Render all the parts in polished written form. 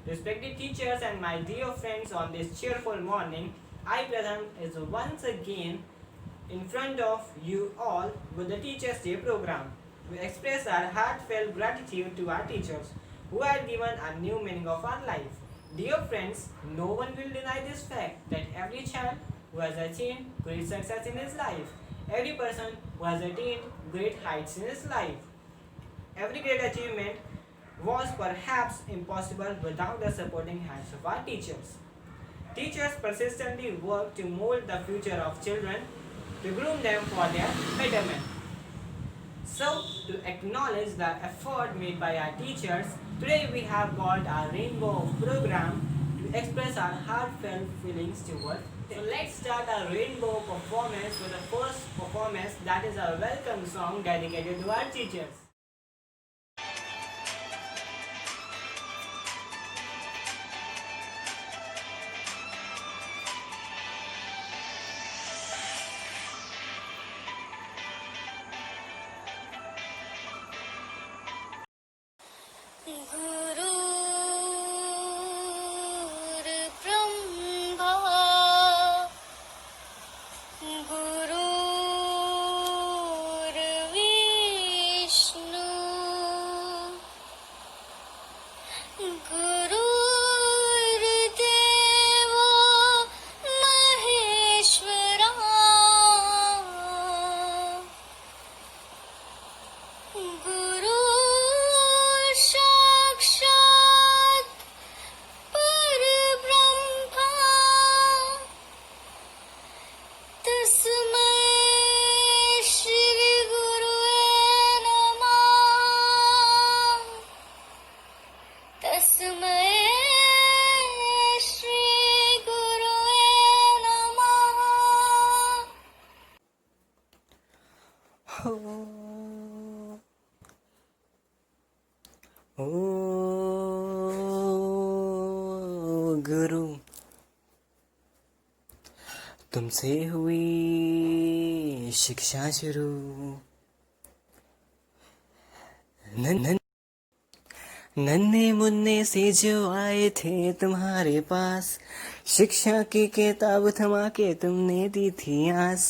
Respected teachers and my dear friends, on this cheerful morning, I present is once again in front of you all with the Teachers' Day program. We express our heartfelt gratitude to our teachers who have given a new meaning of our life. Dear friends, no one will deny this fact that every child who has achieved great success in his life, every person who has attained great heights in his life, every great achievement was perhaps impossible without the supporting hands of our teachers. Teachers persistently work to mold the future of children, to groom them for their betterment. So, to acknowledge the effort made by our teachers, today we have got our Rainbow program to express our heartfelt feelings towards them. So, let's start our Rainbow performance with the first performance, that is a welcome song dedicated to our teachers. गुरुर्ब्रह्मा गुरुर्विष्णु गुरुर्देवो महेश्वरा गुरु साक्षात् परब्रह्मा तस्मै श्री गुरुवे नमः तस्मै श्री गुरुवे नमः ओ गुरु, तुमसे हुई शिक्षा शुरू। नन्हे मुन्ने से जो आए थे तुम्हारे पास, शिक्षा की किताब थमा के तुमने दी थी आस।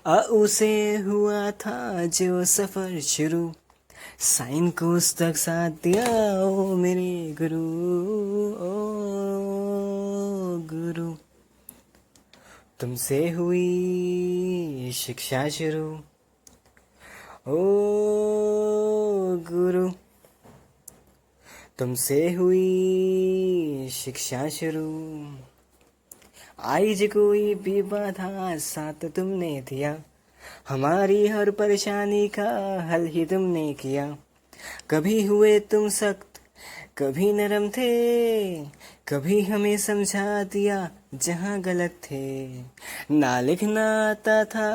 उसे हुआ था जो सफर शुरू, साइन को उस तक साथ दिया ओ मेरे गुरु। ओ गुरु, तुमसे हुई शिक्षा शुरू। ओ गुरु, तुमसे हुई शिक्षा शुरू। आई जो कोई भी बाधा साथ तुमने दिया, हमारी हर परेशानी का हल ही तुमने किया। कभी हुए तुम सख्त कभी नरम थे, कभी हमें समझा दिया जहाँ गलत थे। ना लिखना आता था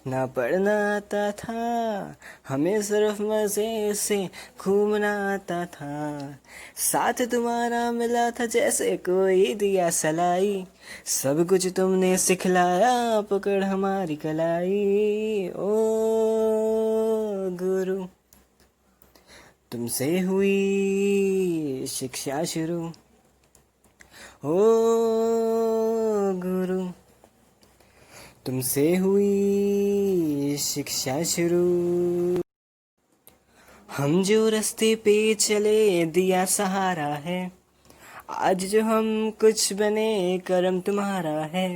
ना पढ़ना आता था, हमें सिर्फ मजे से घूमना आता था। साथ तुम्हारा मिला था जैसे कोई दिया सलाई, सब कुछ तुमने सिखलाया पकड़ हमारी कलाई। ओ गुरु, तुमसे हुई शिक्षा शुरू। ओ गुरु, तुमसे हुई शिक्षा शुरू। हम जो रास्ते पे चले दिया सहारा है, आज जो हम कुछ बने करम तुम्हारा है।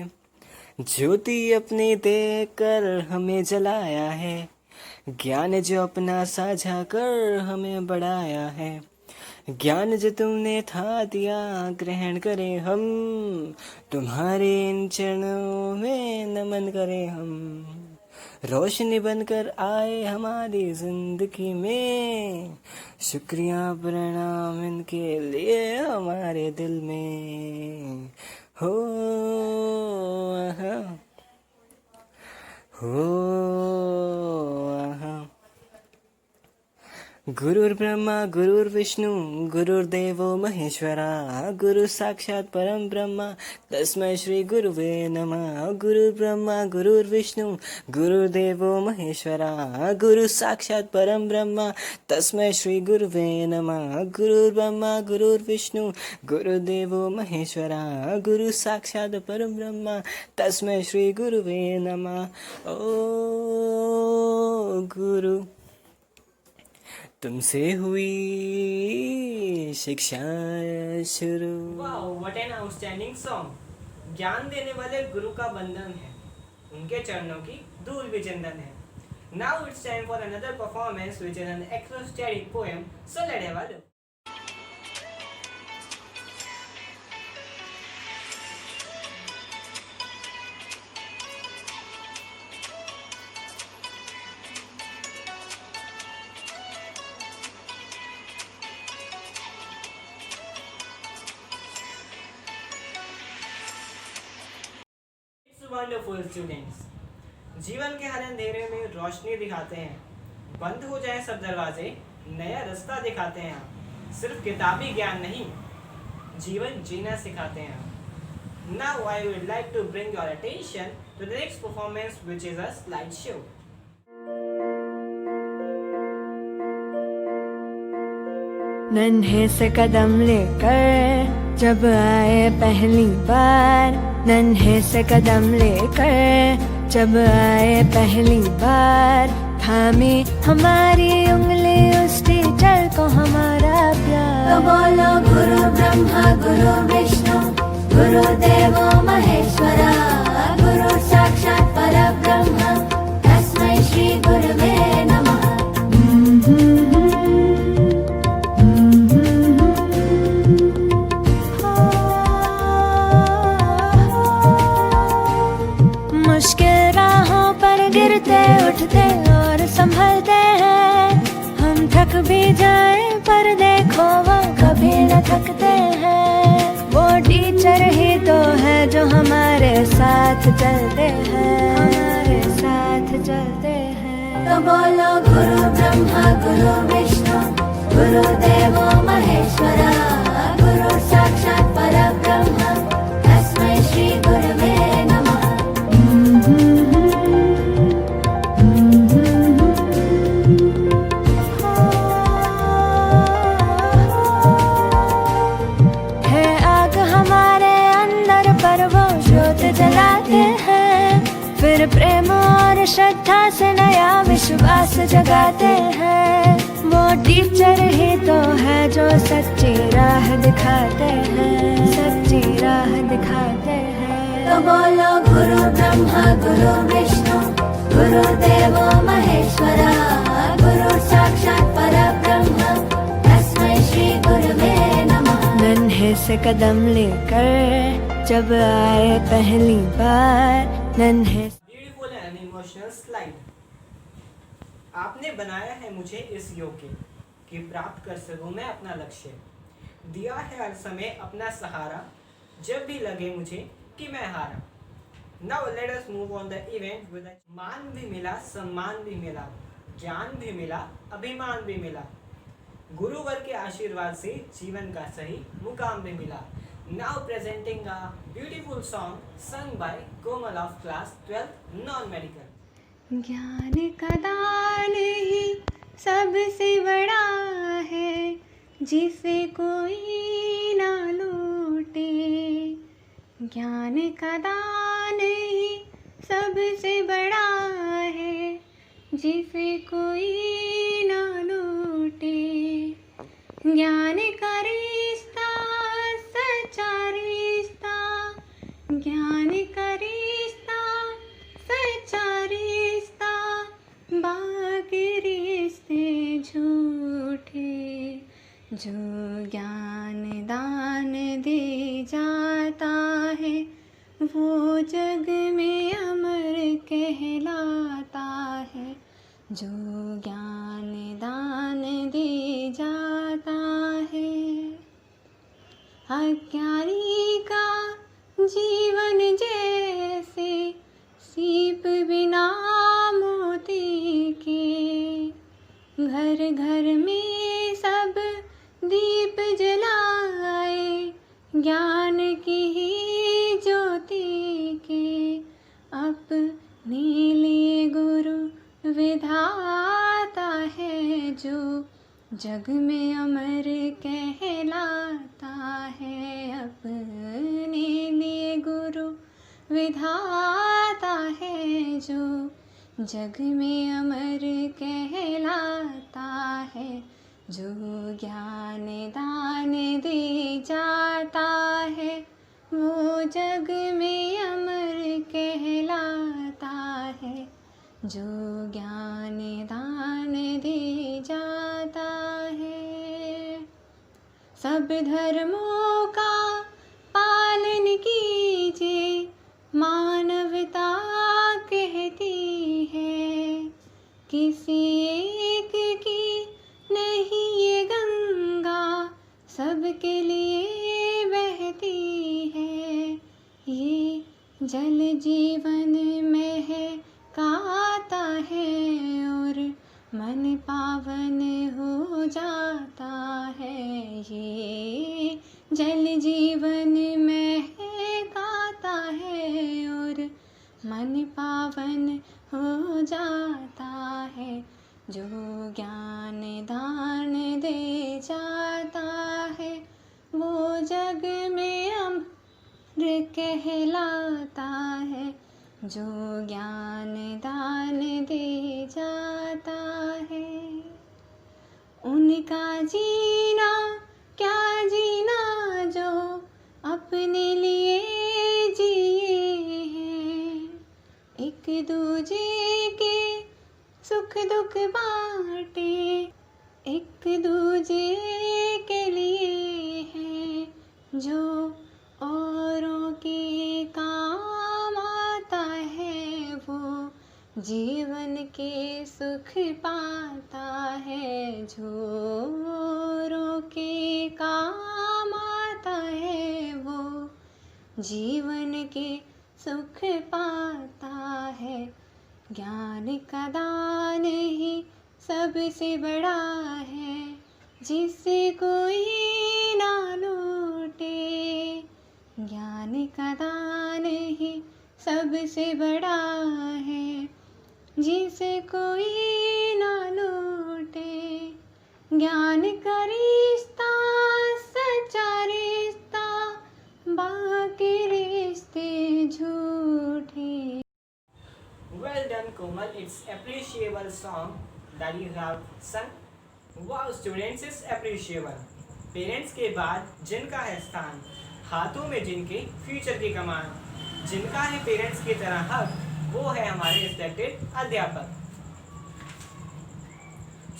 ज्योति अपनी देकर हमें जलाया है, ज्ञान जो अपना साझा कर हमें बढ़ाया है। ज्ञान जो तुमने था दिया ग्रहण करें हम, तुम्हारे इन चरणों में नमन करें हम। रोशनी बनकर आए हमारी जिंदगी में, शुक्रिया प्रणाम इनके लिए हमारे दिल में। हो आहा, हो आहा। गुरुर्ब्रह्मा गुरुर्विष्णु गुरुर्देवो महेश्वरा गुरु साक्षात् परम ब्रह्म तस्मै श्री गुरुवे नमः। गुरुर्ब्रह्मा गुरुर्विष्णु गुरुर्देवो महेश्वरा गुरु साक्षात् परम ब्रह्म तस्मै श्री गुरुवे नमः। गुरुर्ब्रह्मा गुरुर्विष्णु गुरुर्देवो महेश्वरा गुरु साक्षात् परम ब्रह्म तस्मै श्री गुरुवे नमः। ओ गुरु तुमसे हुई शिक्षा शुरू। Wow, what an outstanding song. ज्ञान देने वाले गुरु का बंधन है, उनके चरणों की धूल भी चंदन है। Now it's time for another performance which is an acrostic poem, so let's have a look. Wonderful students, जीवन के हर अंधेरे में रोशनी दिखाते हैं। बंद हो जाए सब दरवाजे, नया रास्ता दिखाते हैं। सिर्फ किताबी ज्ञान नहीं, जीवन जीना सिखाते हैं। Now I would like to bring your attention to the next performance which is a slide show. नन्हे से कदम लेकर जब आए पहली बार, नन्हे से कदम लेकर जब आए पहली बार, थामी हमारी उंगली उस टीचर को हमारा प्यार। तो बोलो गुरु ब्रह्मा गुरु विष्णु गुरुदेवो महेश्वरा गुरु साक्षात् परब्रह्म तस्मै श्री गुरुवे नमः। मुश्किल राहों पर गिरते उठते और संभलते हैं। हम थक भी जाएं पर देखो वो कभी न थकते हैं। वो टीचर ही तो है जो हमारे साथ चलते हैं, हमारे साथ चलते हैं। तो बोलो गुरु ब्रह्मा गुरु विष्णु गुरुदेवो महेश्वरा गुरु साक्षात् परब्रह्म तस्मै श्री गुरुवे नमः। है आग हमारे अंदर पर वो ज्योत जलाते हैं, फिर प्रेम और श्रद्धा से नया विश्वास जगाते हैं। वो टीचर ही तो है जो सच्ची राह दिखाते हैं, सच्ची राह दिखाते हैं। तो बोलो गुरु ब्रह्मा गुरु विष्णु गुरुदेवो महेश्वरा गुरु साक्षात् परब्रह्म तस्मै श्री गुरुवे नमः। नन्हे से कदम लेकर जब आए पहली बार, नन्हे ब्यूटीफुल एंड इमोशनल स्लाइड। आपने बनाया है मुझे इस योग्य कि प्राप्त कर सकूं मैं अपना लक्ष्य। दिया है हर समय अपना सहारा, जब भी लगे मुझे कि मैं हारा। Now let us move on the event with मान भी मिला, सम्मान भी मिला, ज्ञान भी मिला, अभिमान भी मिला। गुरुवर के आशीर्वाद से जीवन का सही मुकाम भी मिला। Now presenting a beautiful song sung by Komal of class 12 non-medical. ज्ञान का दान ही सबसे बड़ा है, जिसे कोई ना लूटे। ज्ञान का दान ही सबसे बड़ा है, जिसे कोई ना लूटे। ज्ञान का रिश्ता सच्चा रिश्ता, ज्ञान का रिश्ता सच्चा रिश्ता, बाकी रिश्ते झूठे। जो ज्ञान दान दे जाता है, वो जग में अमर कहलाता है। जो ज्ञान दान दे जाता है, अज्ञानी का जीवन जैसे सीप बिना मोती के, घर घर में जग में अमर कहलाता है, अपने लिए गुरु विधाता है जो। जग में अमर कहलाता है, जो ज्ञान दान दे जाता है, वो जग में अमर कहलाता है, जो ज्ञान दान दे जाता है। सब धर्मों का पालन कीजिए, मानवता कहती है। किसी एक की नहीं ये गंगा, सबके लिए बहती है। ये जल जीवन में है कहता है, और मन पावन हो जाता है। ये जल जीवन में है कहता है, और मन पावन हो जाता है, जो ज्ञान दान दे जाता है, वो जग में अमर कहलाता है, जो ज्ञान दान दे जाता है। उनका जीना क्या जीना, जो अपने लिए जिए हैं। एक दूजे के सुख दुख बांटे, एक दूजे के लिए है, जो औरों के काम आता है, वो जीवन के सुख पाता है। जो औरों के काम आता है, वो जीवन के सुख पाता है। ज्ञान का दान ही सबसे बड़ा है, जिससे कोई ना लूटे। ज्ञान का दान ही सबसे बड़ा है, जिसे कोई ना लूटे। ज्ञान का रिश्ता सच्चा रिश्ता, बाकी रिश्ते झूठे। Well done, Komal. It's appreciable song that you have sung. Wow, students, it's appreciable. Parents के बाद जिनका है स्थान, हाथों में जिनके फ्यूचर की कमान, जिनका है पेरेंट्स की तरह हक, वो है हमारे रिस्पेक्टेड अध्यापक.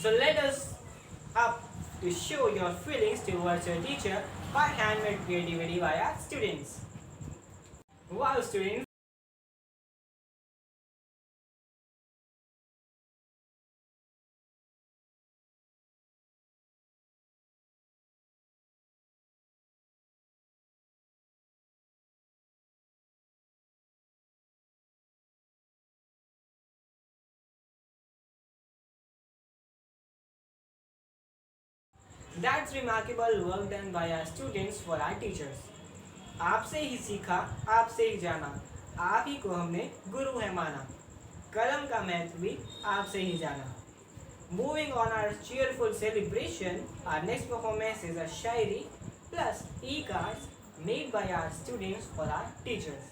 So let us up to show your feelings towards your teacher by handmade creativity by our students. Wow, students. That's remarkable work done by our students for our teachers. आपसे ही सीखा, आपसे ही जाना, आप ही को हमने गुरु है माना, कलम का महत्व भी आपसे ही जाना. Moving on our cheerful celebration, our next performance is a shairi plus e-cards made by our students for our teachers.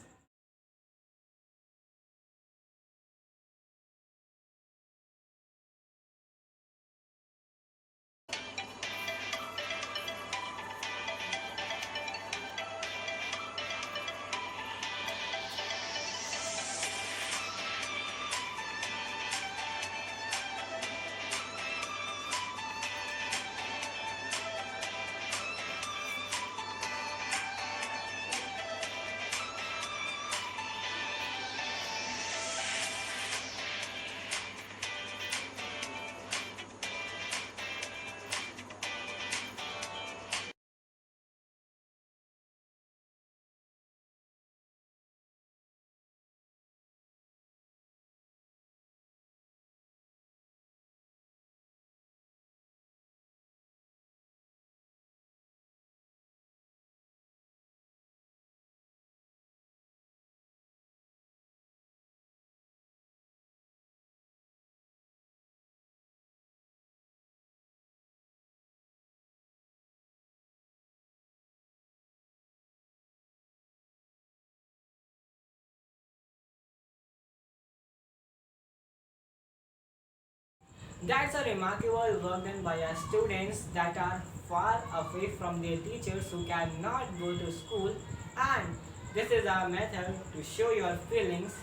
That's a remarkable work done by our students that are far away from their teachers who cannot go to school, and this is our method to show your feelings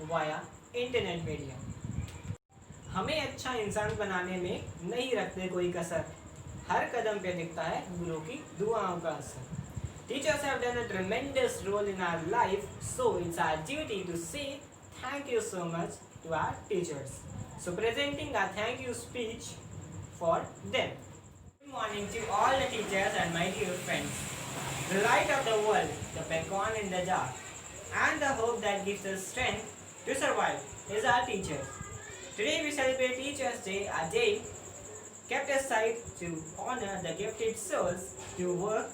via internet medium. हमें अच्छा इंसान बनाने में नहीं रखते कोई कसर, हर कदम पे दिखता है गुरुओं की दुआओं का असर. Teachers have done a tremendous role in our life, so it's our duty to say thank you so much to our teachers. So presenting a thank you speech for them. Good morning to all the teachers and my dear friends. The light of the world, the beacon in the dark, and the hope that gives us strength to survive is our teachers. Today we celebrate Teachers Day, a day kept aside to honor the gifted souls who work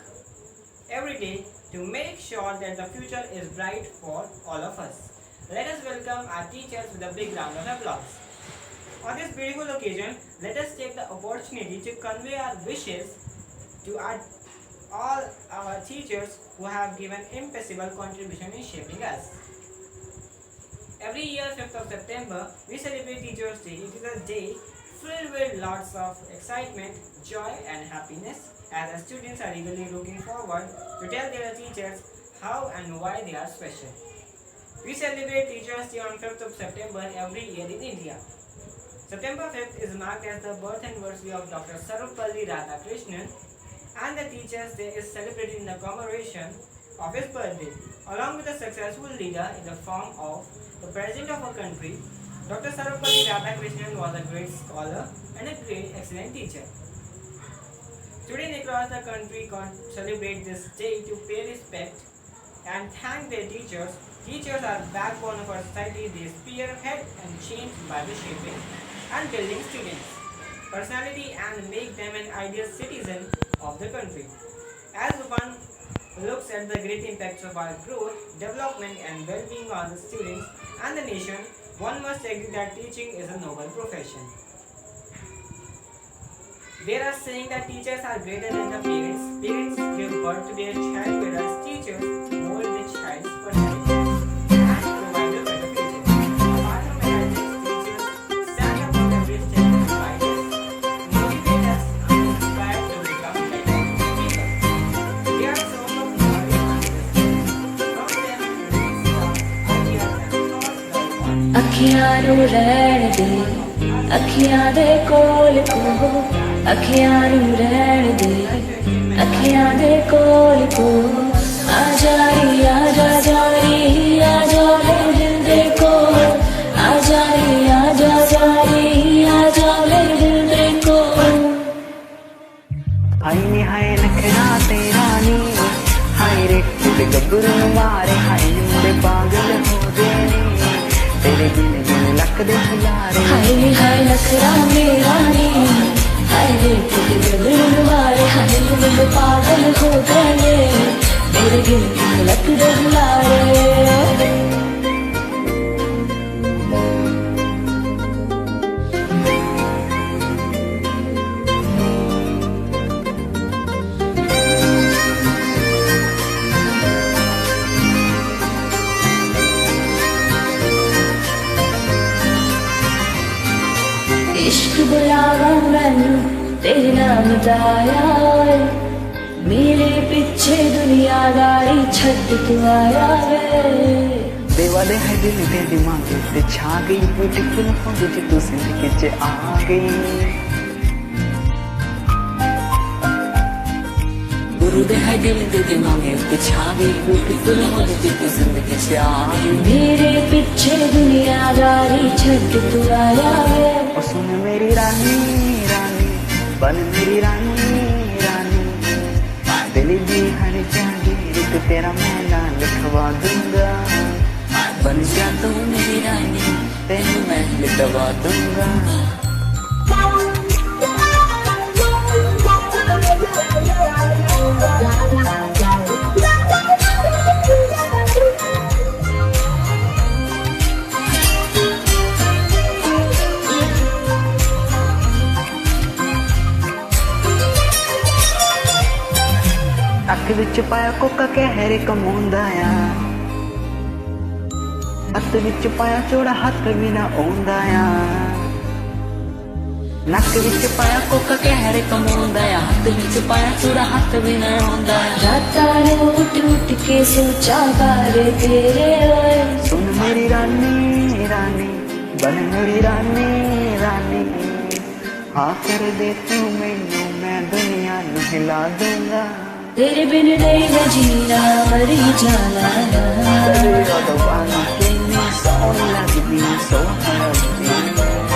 every day to make sure that the future is bright for all of us. Let us welcome our teachers with a big round of applause. On this beautiful occasion, let us take the opportunity to convey our wishes to all our teachers who have given impossible contribution in shaping us. Every year, 5th of September, we celebrate Teachers Day. It is a day filled with lots of excitement, joy and happiness, as the students are eagerly looking forward to tell their teachers how and why they are special. We celebrate Teachers Day on 5th of September every year in India. September 5th is marked as the birth anniversary of Dr. Sarvapalli Radhakrishnan, and the Teachers Day is celebrated in the commemoration of his birthday. Along with a successful leader in the form of the President of our country, Dr. Sarvapalli Radhakrishnan was a great scholar and a great excellent teacher. Students across the country celebrate this day to pay respect and thank their teachers. Teachers are backbone of our society. They spearhead and change by the shaping and building students' personality and make them an ideal citizen of the country. As one looks at the great impacts of our growth, development and well-being on the students and the nation, one must agree that teaching is a noble profession. There are saying that teachers are greater than the parents. Parents give birth to their child, whereas teachers mold the child's personality and provide a better future. Apart from academics, teachers stand up on every step to guide us, motivate us, and inspire to become better people. They are source of knowledge and wisdom. From them, we start ideas and thoughts that one. अखियां नू रहण दे अखियां दे कोल को अखियां नू रहण दे अखियां दे कोल को आजा रे आजा जारी आजा मेरे दिल दे कोल आजा रे आजा जारी आजा मेरे दिल दे कोल हाय नी हाय नखरा तेरा नी हाय रे तेरे गब्बरू मारे हाय मुंडे पागल हो गए नी तेरे दिल में लक दे खिलारे हाय नखरा मेरा नी हाय रे तेरे दिल वाले हाय मुंडे पागल हो गए तेरे दिल में लक दे खिलारे इश्क बुलावा मैनू तेरे नाम दाया मेरे पीछे दुनियादारी छड़ तू आया वे देवाले है दिल दे दिमाग ते छा गई ब्यूटीफुल हो गई तू जिंदगी च आ गई गुरु दे है दिल दे दिमाग ते छा गई ब्यूटीफुल हो गई तू जिंदगी च आ गई मेरे पीछे दुनियादारी छड़ तू आया वे ओ सुन मेरी रानी रानी बन मेरी रानी रानी दिल की हर जागीर तेरा मैं नाम लिखवा दूंगा बन जा तू मेरी रानी तेनू मैं लिखवा दूंगा अख विच पाया कोका कहरे कमाउंदा आ हथ विच पाया चोड़ा हथ भी ना आउंदा आ ਨੱਕ ਵਿੱਚ ਪਾਇਆ ਕੋਕਾ ਕਹਿਰੇ ਕਮਾਉਂਦਾ ਆ ਹੱਥ ਵਿੱਚ ਪਾਇਆ ਚੂੜਾ ਹੱਥ ਵੀ ਨਾ ਆਉਂਦਾ राता रे उठ उठ के सोचा बारे तेरे ओए सुन मेरी रानी रानी बन मेरी रानी रानी हाँ कर दे तू मैनू मैं दुनिया नू हिला दूंगा तेरे बिन नहीं मैं जीना मरी जाना You're the one who gave me so lovely, so lovely.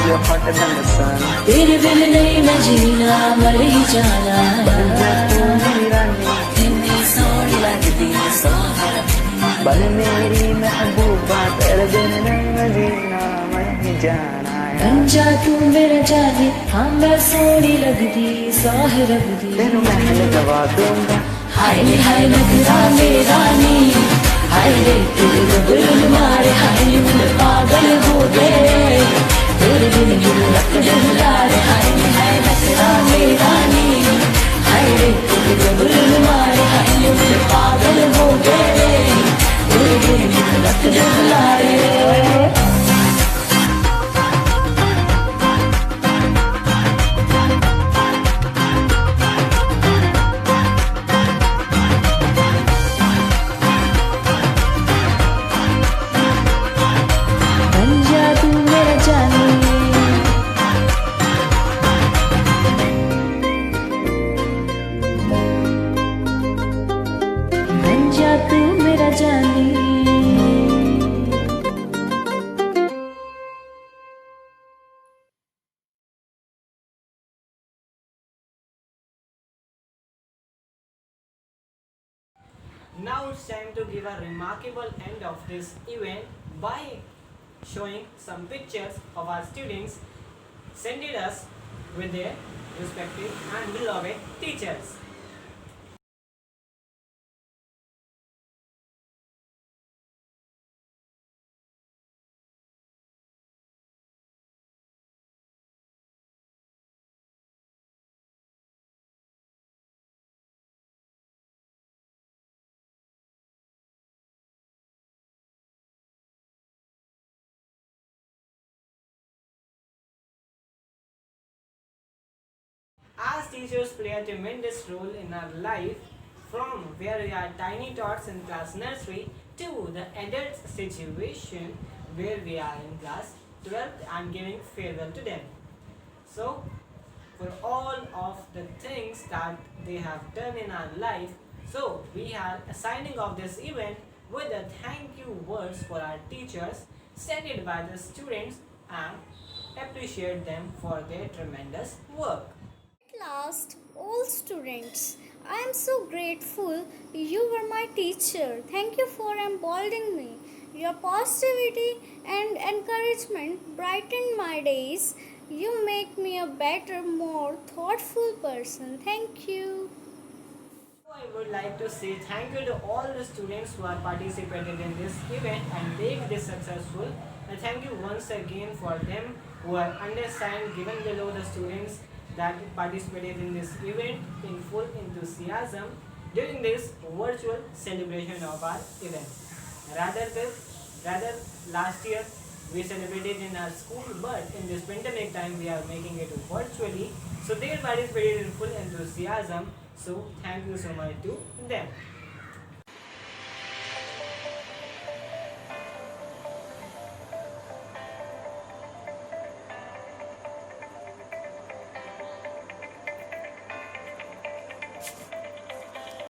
You're hotter than the sun. तेरे बिन नहीं मैं जीना मरी जाना बन जा तू मेरी रानी, इतनी सोहनी लगदी सोहनी बन मेरी महबूबा तेरे बिन नहीं मैं जीना मैं ही जाना है बन जा तू मेरा जाने हाँ मैं सोहनी लगदी सोह लगदी तेनू महल गवा दूंगा हाय रे हाय नखरा मेरा नी हाय रे तेरे गबल मारे हाय रे मैं पागल हो गए तेरे बिन दिल रख डुला रे हाय रे हाय नखरा मेरा नी हाय रे तेरे गबल मारे हाय रे मैं पागल हो गए तेरे बिन दिल रख डुला रे बन जा तू मेरा जानी बन जा तू मेरा जानी Now it's time to give a remarkable end of this event by showing some pictures of our students sent it us with their respective and beloved teachers. As teachers play a tremendous role in our life, from where we are tiny tots in class nursery to the adult situation where we are in class 12th and giving farewell to them. So, for all of the things that they have done in our life, so we are signing off this event with a thank you words for our teachers sent it by the students and appreciate them for their tremendous work. At last, all students, I am so grateful you were my teacher. Thank you for emboldening me. Your positivity and encouragement brighten my days. You make me a better, more thoughtful person. Thank you. I would like to say thank you to all the students who are participated in this event and make this successful. And thank you once again for them who are undersigned given below the students that participated in this event in full enthusiasm during this virtual celebration of our event. Rather last year we celebrated in our school, but in this pandemic time we are making it virtually. So they participated in full enthusiasm. So thank you so much to them.